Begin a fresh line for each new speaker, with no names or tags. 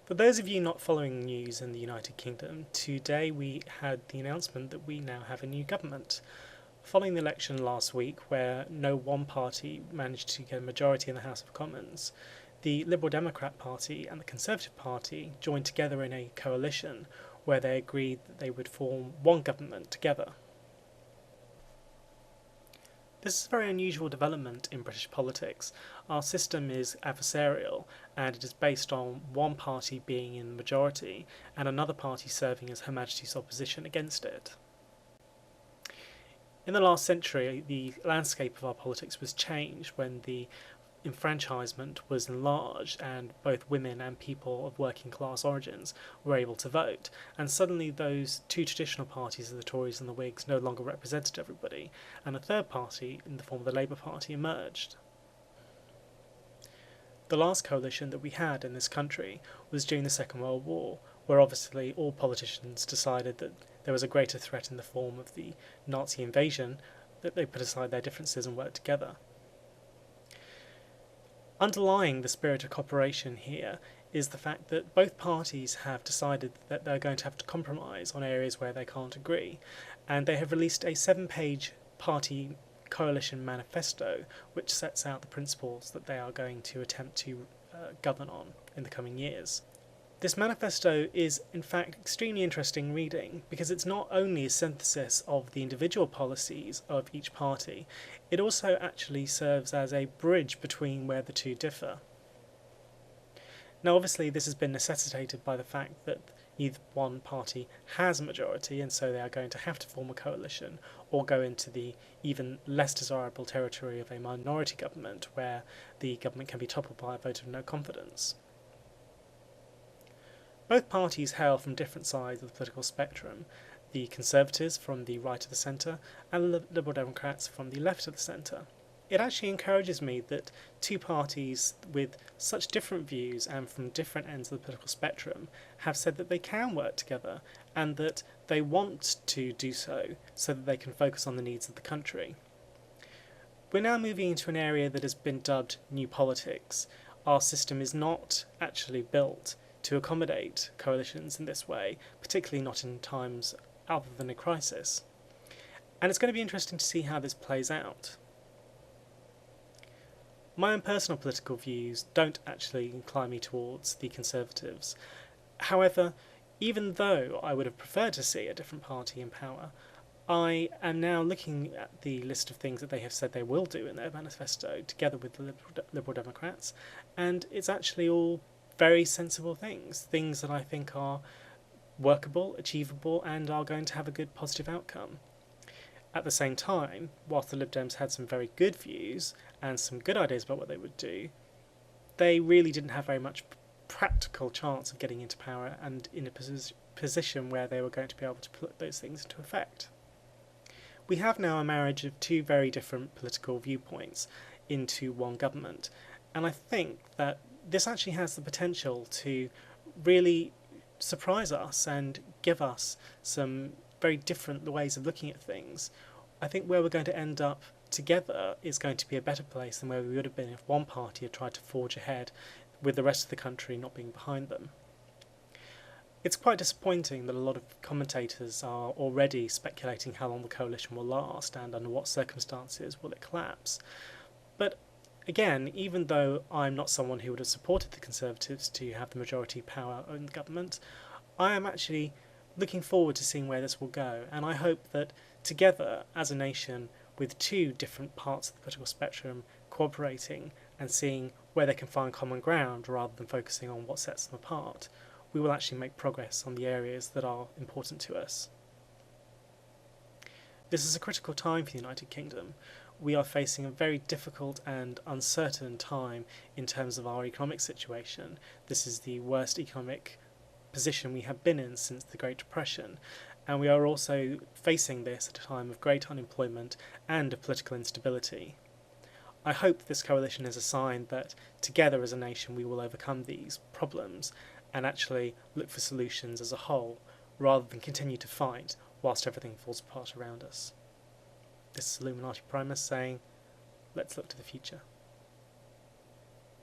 For those of you not following news in the United Kingdom, today we had the announcement that we now have a new government. Following the election last week, where no one party managed to get a majority in the House of Commons, the Liberal Democrat Party and the Conservative Party joined together in a coalition where they agreed that they would form one government together. This is a very unusual development in British politics. Our system is adversarial, and it is based on one party being in the majority and another party serving as Her Majesty's opposition against it. In the last century, the landscape of our politics was changed when the enfranchisement was enlarged and both women and people of working class origins were able to vote, and suddenly those two traditional parties of the Tories and the Whigs no longer represented everybody, and a third party in the form of the Labour Party emerged. The last coalition that we had in this country was during the Second World War, where obviously all politicians decided that there was a greater threat in the form of the Nazi invasion, that they put aside their differences and worked together. Underlying the spirit of cooperation here is the fact that both parties have decided that they're going to have to compromise on areas where they can't agree, and they have released a 7-page party coalition manifesto which sets out the principles that they are going to attempt to govern on in the coming years. This manifesto is in fact extremely interesting reading because it's not only a synthesis of the individual policies of each party, it also actually serves as a bridge between where the two differ. Now obviously this has been necessitated by the fact that either one party has a majority and so they are going to have to form a coalition or go into the even less desirable territory of a minority government where the government can be toppled by a vote of no confidence. Both parties hail from different sides of the political spectrum, the Conservatives from the right of the centre and the Liberal Democrats from the left of the centre. It actually encourages me that two parties with such different views and from different ends of the political spectrum have said that they can work together and that they want to do so that they can focus on the needs of the country. We're now moving into an area that has been dubbed New Politics. Our system is not actually built to accommodate coalitions in this way, particularly not in times other than a crisis. And it's going to be interesting to see how this plays out. My own personal political views don't actually incline me towards the Conservatives. However, even though I would have preferred to see a different party in power, I am now looking at the list of things that they have said they will do in their manifesto, together with the Liberal Democrats, and it's actually all very sensible things that I think are workable, achievable, and are going to have a good positive outcome. At the same time, whilst the Lib Dems had some very good views and some good ideas about what they would do, they really didn't have very much practical chance of getting into power and in a position where they were going to be able to put those things into effect. We have now a marriage of two very different political viewpoints into one government, and I think that this actually has the potential to really surprise us and give us some very different ways of looking at things. I think where we're going to end up together is going to be a better place than where we would have been if one party had tried to forge ahead with the rest of the country not being behind them. It's quite disappointing that a lot of commentators are already speculating how long the coalition will last and under what circumstances will it collapse. But again, even though I'm not someone who would have supported the Conservatives to have the majority power in the government, I am actually looking forward to seeing where this will go, and I hope that together as a nation with two different parts of the political spectrum cooperating and seeing where they can find common ground rather than focusing on what sets them apart, we will actually make progress on the areas that are important to us. This is a critical time for the United Kingdom. We are facing a very difficult and uncertain time in terms of our economic situation. This is the worst economic position we have been in since the Great Depression, and we are also facing this at a time of great unemployment and of political instability. I hope this coalition is a sign that together as a nation we will overcome these problems and actually look for solutions as a whole, rather than continue to fight whilst everything falls apart around us. This is Illuminatiprimus saying, let's look to the future.